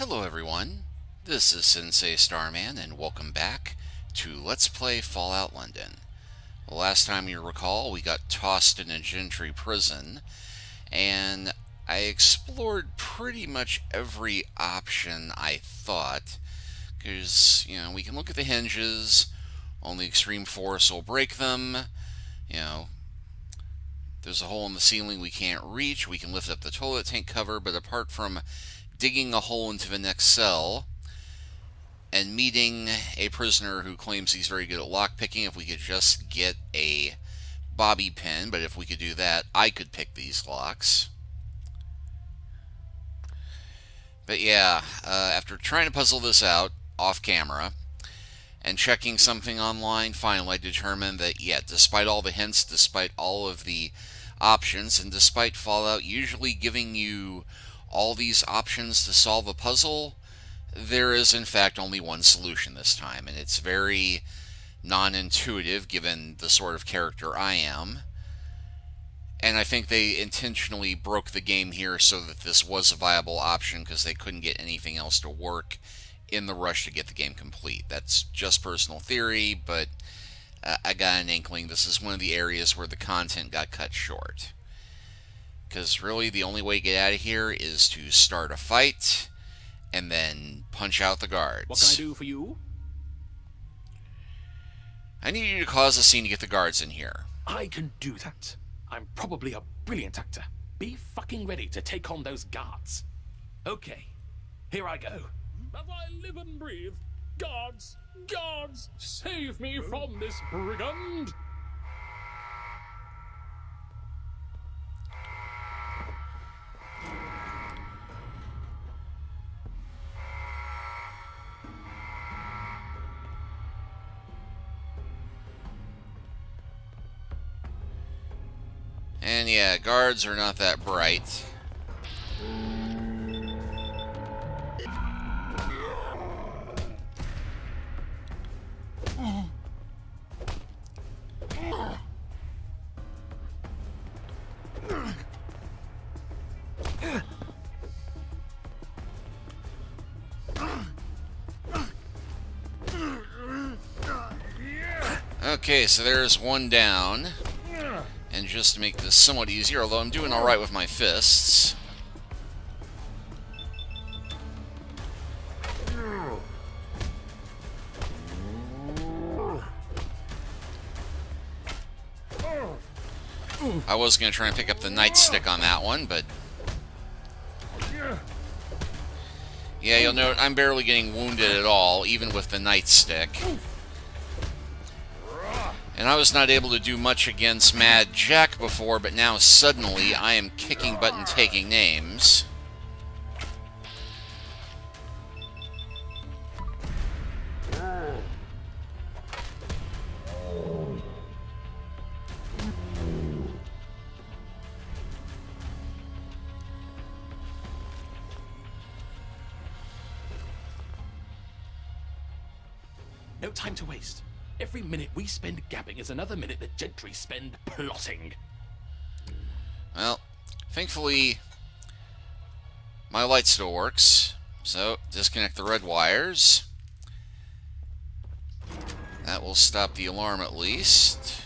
Hello everyone, this is Sensei Starman and welcome back to Let's Play Fallout London. The last time you recall, we got tossed in a gentry prison and I explored pretty much every option I thought, because, we can look at the hinges, only extreme force will break them, there's a hole in the ceiling we can't reach, we can lift up the toilet tank cover, but apart from digging a hole into the next cell and meeting a prisoner who claims he's very good at lockpicking, if we could just get a bobby pin, but if we could do that, I could pick these locks. But yeah, after trying to puzzle this out off camera and checking something online, finally I determined that, yeah, despite all the hints, despite all of the options, and despite Fallout usually giving you all these options to solve a puzzle, there is in fact only one solution this time, and it's very non-intuitive given the sort of character I am. And I think they intentionally broke the game here so that this was a viable option because they couldn't get anything else to work in the rush to get the game complete. That's just personal theory, but I got an inkling this is one of the areas where the content got cut short. Because really the only way to get out of here is to start a fight and then punch out the guards. What can I do for you? I need you to cause a scene to get the guards in here. I can do that. I'm probably a brilliant actor. Be fucking ready to take on those guards. Okay, here I go. As I live and breathe, guards, guards, save me from this brigand! And yeah, guards are not that bright. Okay, so there's one down. And just to make this somewhat easier, although I'm doing alright with my fists. I was going to try and pick up the nightstick on that one, but... yeah, you'll note I'm barely getting wounded at all, even with the nightstick. And I was not able to do much against Mad Jack before, but now suddenly I am kicking butt and taking names. No time to waste. Every minute we spend gabbing is another minute the gentry spend plotting. Well, thankfully, my light still works. So, disconnect the red wires. That will stop the alarm at least.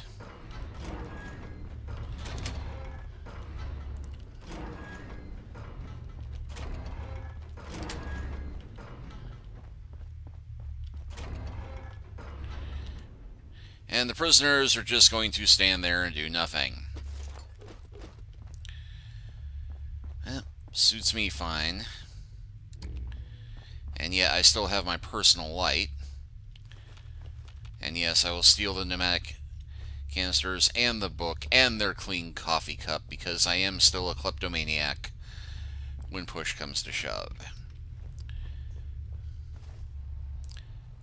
And the prisoners are just going to stand there and do nothing. Well, suits me fine. And yeah, I still have my personal light. And yes, I will steal the pneumatic canisters and the book and their clean coffee cup because I am still a kleptomaniac when push comes to shove.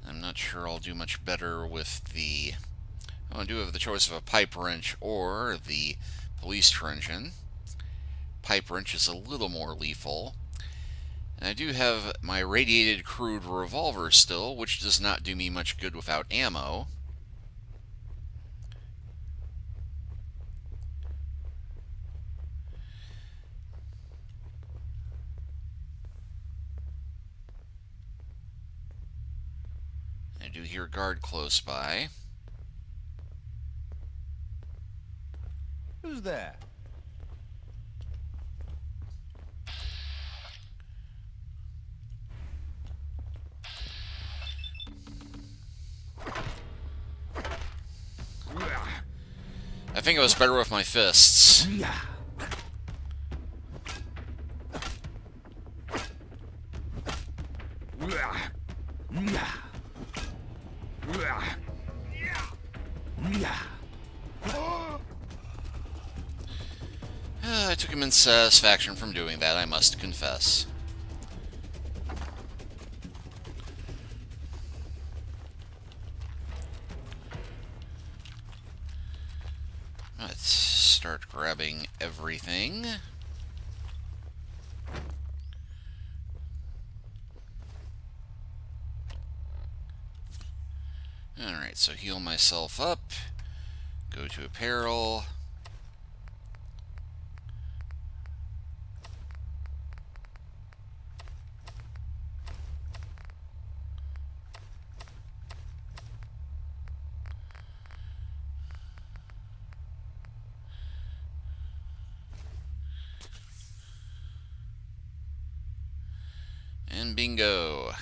I'm not sure I'll do much better with the... I do have the choice of a pipe wrench or the police truncheon. Pipe wrench is a little more lethal. And I do have my radiated crude revolver still, which does not do me much good without ammo. I do hear a guard close by. Who's there? I think I was better with my fists. I took immense satisfaction from doing that, I must confess. Let's start grabbing everything. Alright, so heal myself up. Go to apparel. And bingo.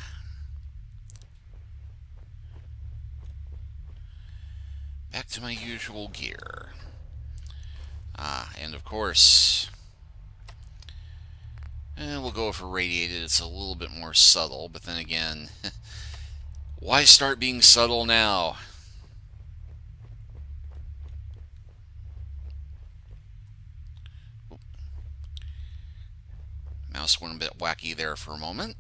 Back to my usual gear. And of course, we'll go for radiated. It's a little bit more subtle, but then again, why start being subtle now? Mouse went a bit wacky there for a moment.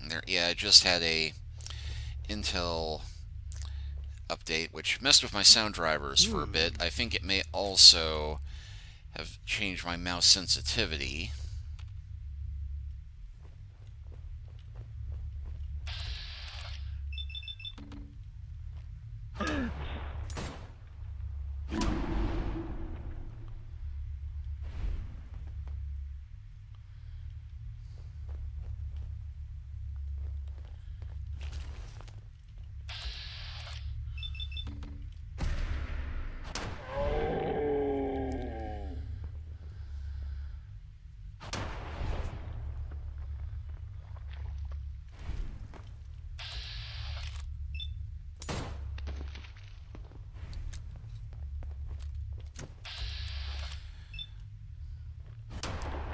There, yeah, I just had a Intel update which messed with my sound drivers for a bit. I think it may also have changed my mouse sensitivity.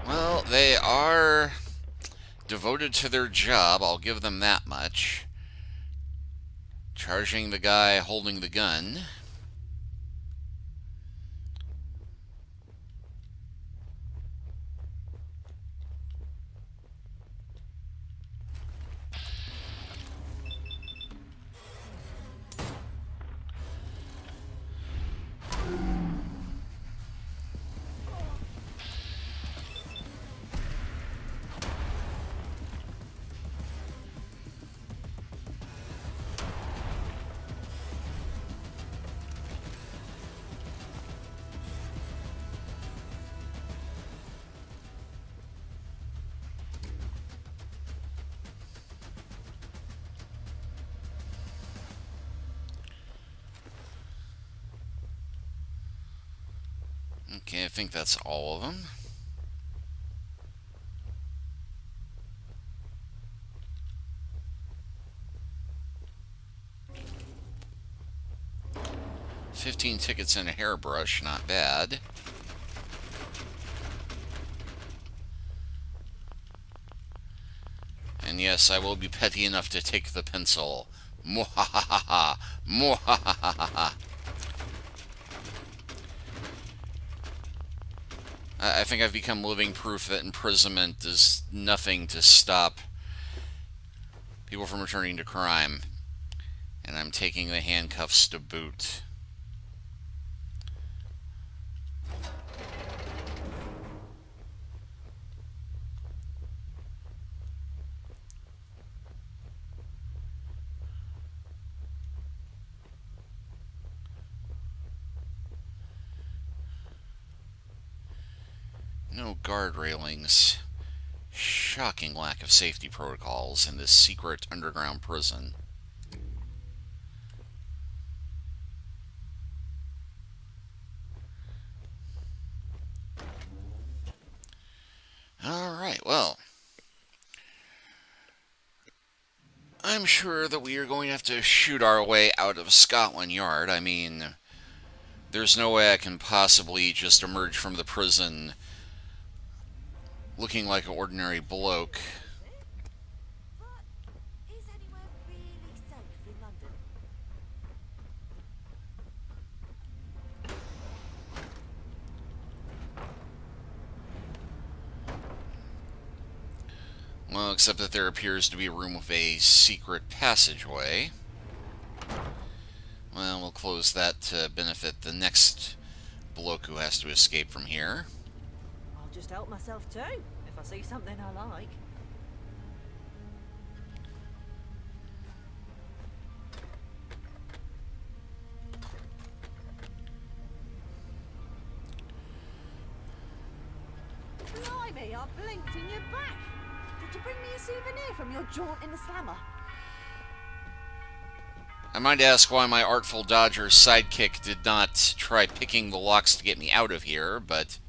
Well, they are devoted to their job, I'll give them that much. Charging the guy holding the gun. Okay, I think that's all of them. $15 tickets and a hairbrush, not bad. And yes, I will be petty enough to take the pencil. Mwahaha! Mwahaha! I think I've become living proof that imprisonment is nothing to stop people from returning to crime. And I'm taking the handcuffs to boot. No guard railings. Shocking lack of safety protocols in this secret underground prison. Alright, well, I'm sure that we are going to have to shoot our way out of Scotland Yard. I mean, there's no way I can possibly just emerge from the prison looking like an ordinary bloke. But is anywhere really safe in London? Well, except that there appears to be a room with a secret passageway. Well, we'll close that to benefit the next bloke who has to escape from here. I'll just help myself too, if I see something I like. Blimey, I blinked and you're back. Did you bring me a souvenir from your jaunt in the slammer? I might ask why my artful Dodger sidekick did not try picking the locks to get me out of here, but...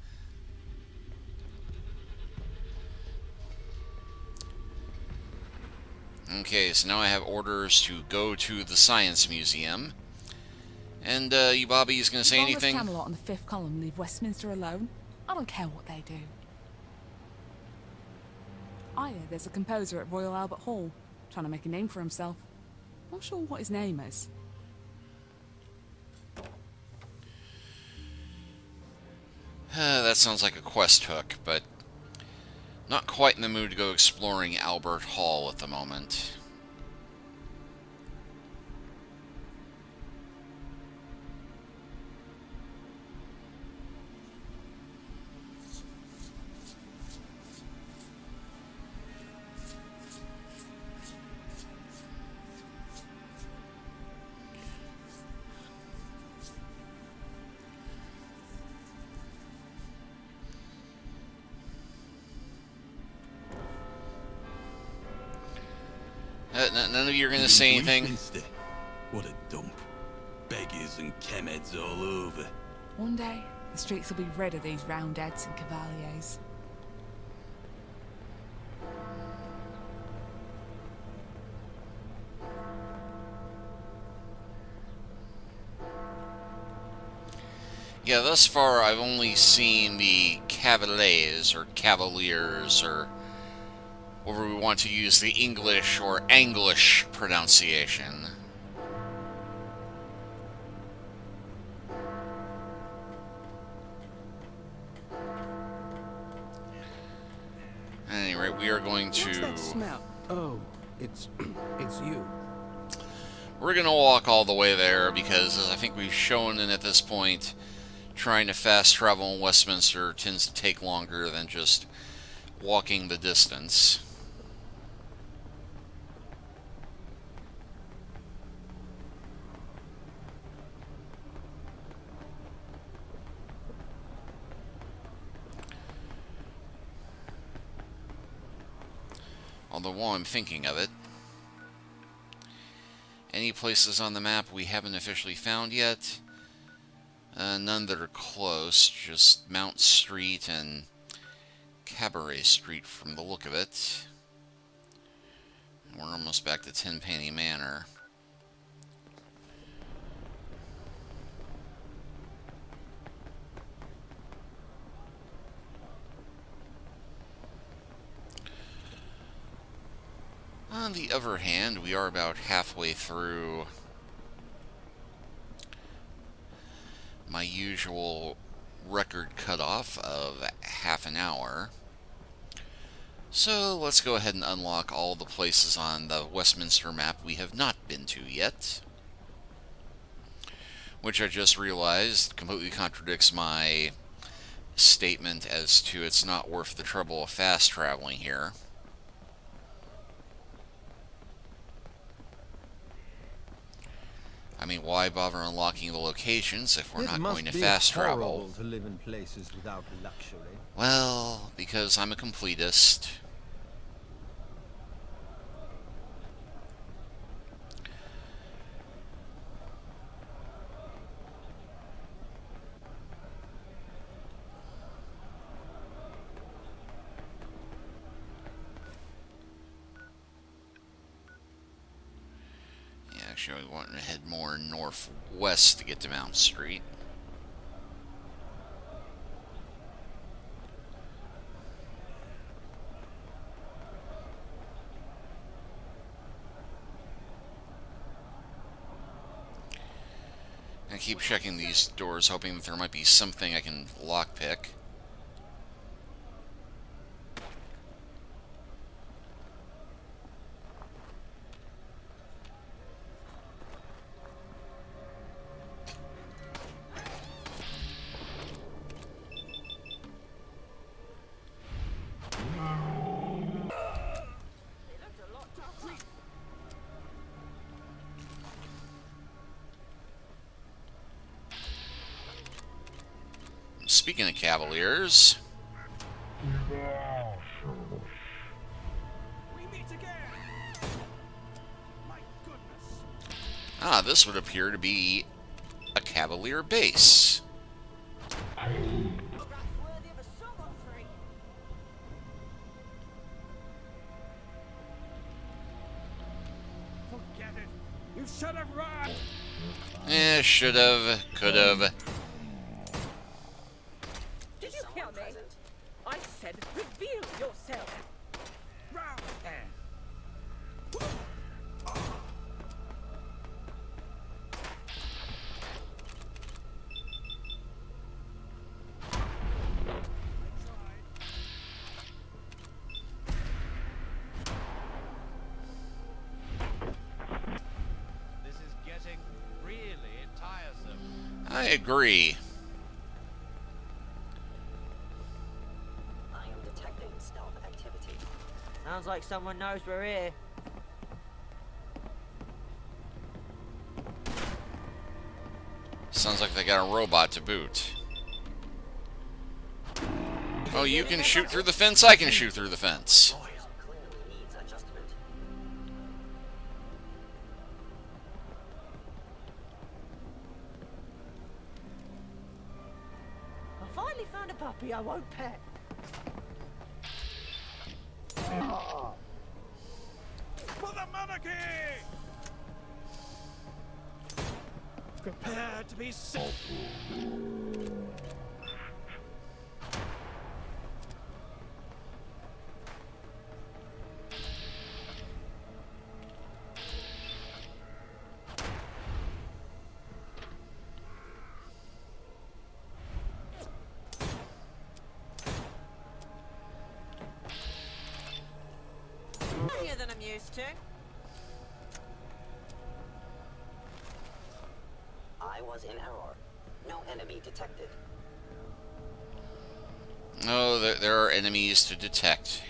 Okay, so now I have orders to go to the Science Museum. And, you Bobby's gonna say anything? Camelot on the fifth column leave Westminster alone. I don't care what they do. I hear there's a composer at Royal Albert Hall, trying to make a name for himself. Not sure what his name is. That sounds like a quest hook, but not quite in the mood to go exploring Albert Hall at the moment. None of you are going to say anything? Westminster? What a dump. Beggars and chemheads all over. One day, the streets will be rid of these roundheads and cavaliers. Yeah, thus far I've only seen the cavaliers, or cavaliers, or whether we want to use the English or Anglish pronunciation. At any rate, we are going What's to... that smell? Oh, it's you. We're going to walk all the way there because, as I think we've shown in at this point, trying to fast travel in Westminster tends to take longer than just walking the distance. Although while I'm thinking of it, any places on the map we haven't officially found yet? None that are close, just Mount Street and Cabaret Street from the look of it. We're almost back to Tenpenny Manor. On the other hand, we are about halfway through my usual record cutoff of half an hour. So let's go ahead and unlock all the places on the Westminster map we have not been to yet. Which I just realized completely contradicts my statement as to it's not worth the trouble of fast traveling here. I mean, why bother unlocking the locations if we're not going to fast travel? To live in places without luxury. Well, because I'm a completist. Actually, we want to head more northwest to get to Mount Street. I keep checking these doors, hoping that there might be something I can lockpick. Speaking of Cavaliers, this would appear to be a Cavalier base. Forget it. You should have run. Should have, could have. Did you hear me? I said reveal yourself. This is getting really tiresome. I agree. I am detecting stealth activity. Sounds like someone knows we're here. Sounds like they got a robot to boot. Oh, you can shoot through the fence, I can shoot through the fence. Clearly needs adjustment. I finally found a puppy I won't pet. For the monarchy! Prepare to be sick. Earlier than I'm used to. I was in error. No enemy detected. No, there are enemies to detect.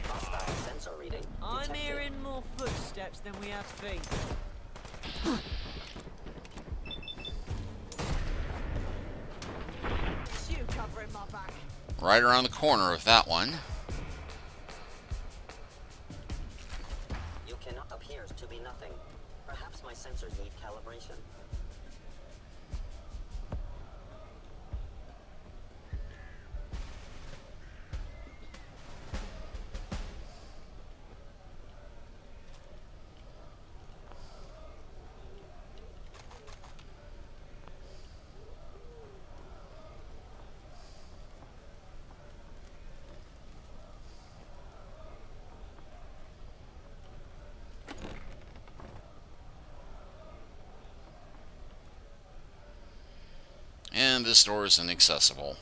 Hostile sensor reading. I'm detected. hearing more footsteps than we have feet. It's you covering my back. Right around the corner with that one. You cannot appears to be nothing. Perhaps my sensors need calibration. And this door is inaccessible.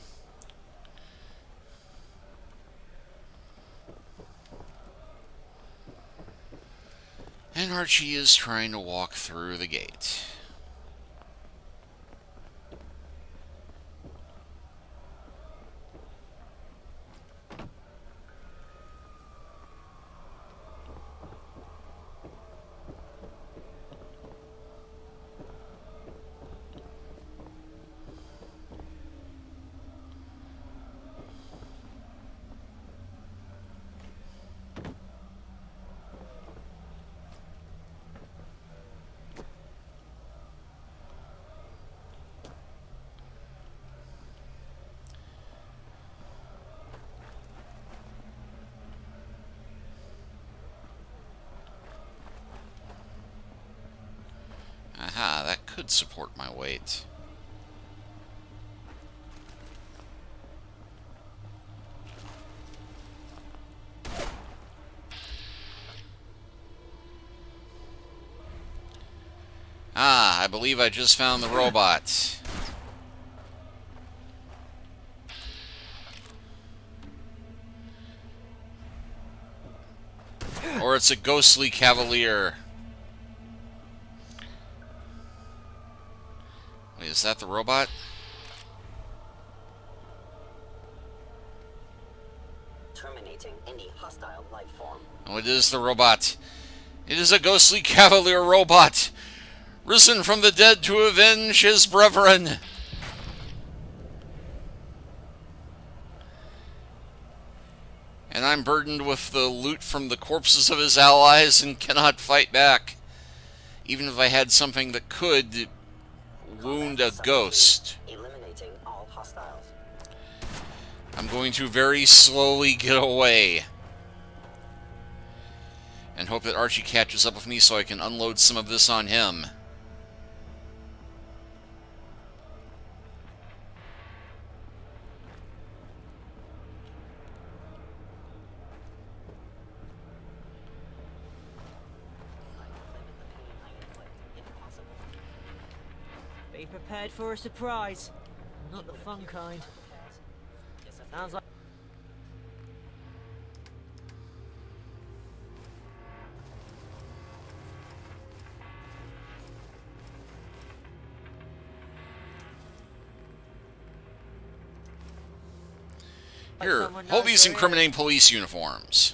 And Archie is trying to walk through the gate. could support my weight. Ah, I believe I just found the robot. Or it's a ghostly cavalier. Wait, is that the robot? Terminating any hostile life form. Oh, it is the robot. It is a ghostly cavalier robot, risen from the dead to avenge his brethren. And I'm burdened with the loot from the corpses of his allies and cannot fight back, even if I had something that could wound a ghost. Eliminating all hostiles. I'm going to very slowly get away and hope that Archie catches up with me so I can unload some of this on him. Be prepared for a surprise. Not the fun kind. Sounds like... Here, hold these incriminating police uniforms.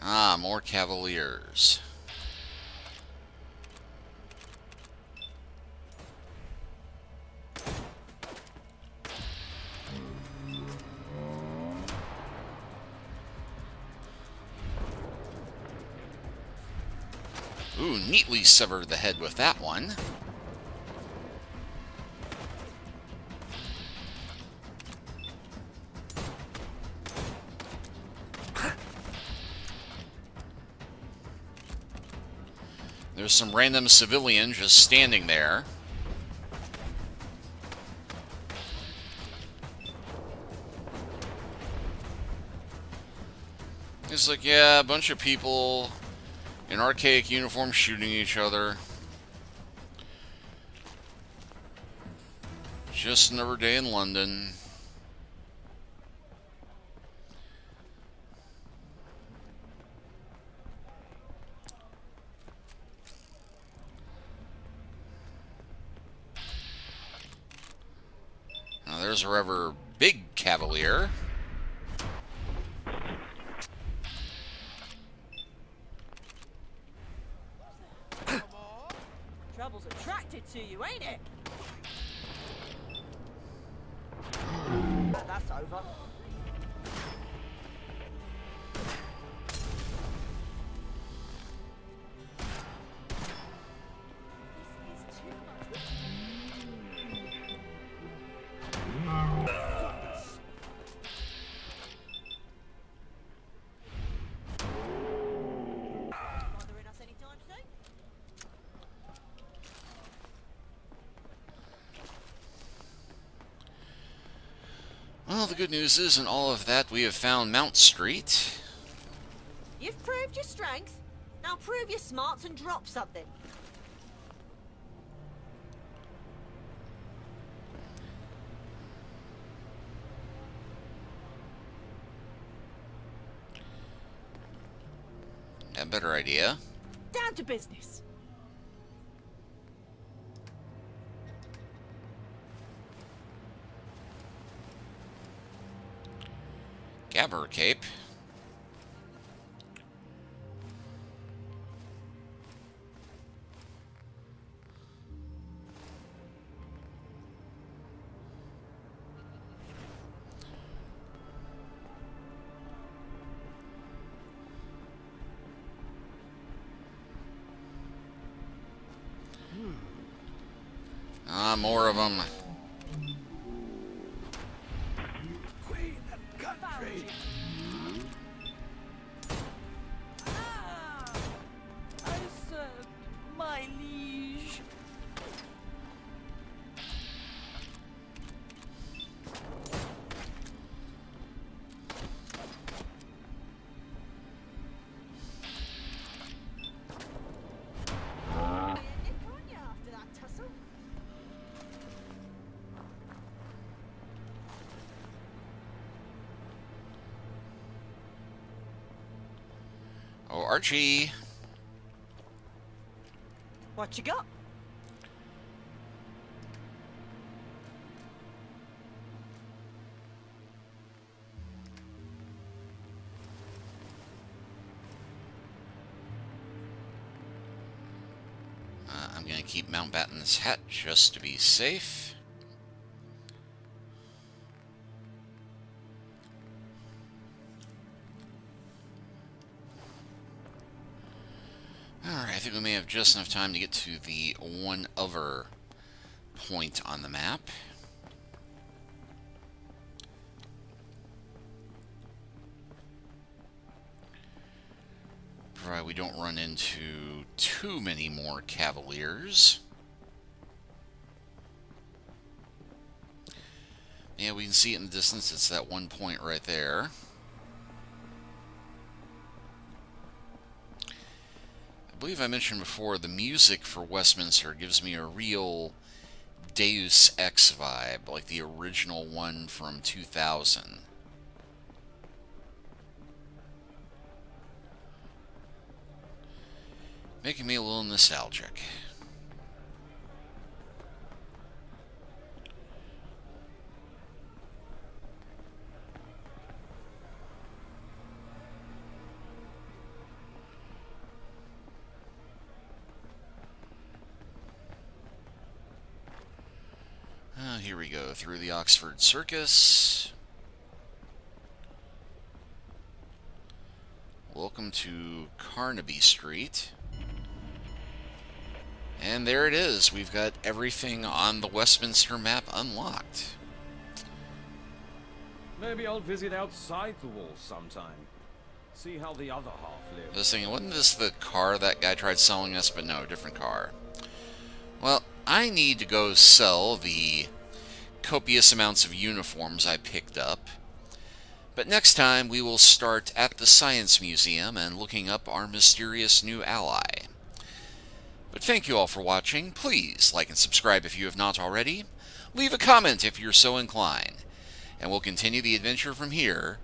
Ah, more cavaliers. Ooh, neatly severed the head with that one. There's some random civilian just standing there. It's like, yeah, a bunch of people in archaic uniforms shooting each other. Just another day in London. Now there's a rather big cavalier. Trouble's attracted to you, ain't it? That's over. Bothering us anytime soon? Well, the good news is, in all of that, we have found Mount Street. You've proved your strength. Now prove your smarts and drop something. A better idea. Down to business. Gabber cape. Ah, more of them. Queen and country. I served my liege. Nick, aren't you, after that tussle? Oh, Archie. What you got? I'm going to keep Mountbatten's hat just to be safe. Alright, I think we may have just enough time to get to the one other point on the map. Provided we don't run into too many more Cavaliers. Yeah, we can see it in the distance. It's that one point right there. I believe I mentioned before, the music for Westminster gives me a real Deus Ex vibe, like the original one from 2000. Making me a little nostalgic. Here we go, through the Oxford Circus. Welcome to Carnaby Street. And there it is. We've got everything on the Westminster map unlocked. Maybe I'll visit outside the walls sometime. See how the other half lives. I was thinking, wasn't this the car that guy tried selling us? But no, different car. Well, I need to go sell the copious amounts of uniforms I picked up. But next time we will start at the Science Museum and looking up our mysterious new ally. But thank you all for watching. Please like and subscribe if you have not already. Leave a comment if you're so inclined. And we'll continue the adventure from here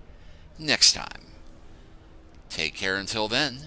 next time. Take care until then.